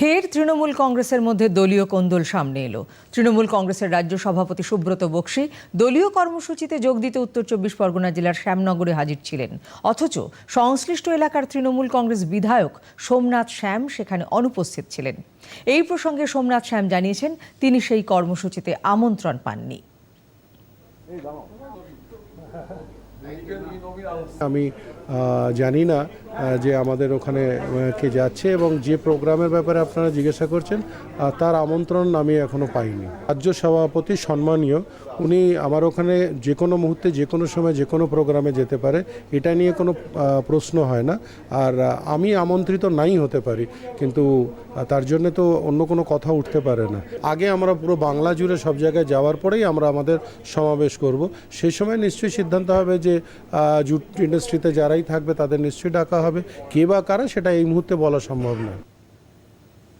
ফের তৃণমূল কংগ্রেসের মধ্যে দলীয় কোন্দল সামনে এলো। তৃণমূল কংগ্রেসের রাজ্য সভাপতি সুব্রত বক্সী দলীয় কর্মসূচিতে যোগ দিতে উত্তর ২৪ পরগনা জেলার শ্যামনগরে হাজির ছিলেন, অথচ সংশ্লিষ্ট এলাকার তৃণমূল কংগ্রেস বিধায়ক সোমনাথ শ্যাম সেখানে অনুপস্থিত ছিলেন। এই প্রসঙ্গে সোমনাথ শ্যাম জানিয়েছেন তিনি সেই কর্মসূচিতে আমন্ত্রণ পাননি। আমি জানি না যে আমাদের ওখানে কে যাচ্ছে এবং যে প্রোগ্রামের ব্যাপারে আপনারা জিজ্ঞাসা করছেন তার আমন্ত্রণ আমি এখনো পাইনি। রাজ্য সভাপতি সম্মানীয়, উনি আমার ওখানে যে কোনো মুহূর্তে যে কোনো সময় যে কোনো প্রোগ্রামে যেতে পারে, এটা নিয়ে কোনো প্রশ্ন হয় না। আর আমি আমন্ত্রিত নাই হতে পারি, কিন্তু তার জন্য তো অন্য কোনো কথা উঠতে পারে না। আগে আমরা পুরো বাংলা জুড়ে সব জায়গায় যাওয়ার পরেই আমরা আমাদের সমাবেশ করব। সেই সময় নিশ্চয়ই সিদ্ধান্ত হবে যে জুট ইন্ডাস্ট্রিতে যারাই থাকবে তাদের নিশ্চয়ই ডাকা হবে। কে বা কারা সেটা এই মুহূর্তে বলা সম্ভব না।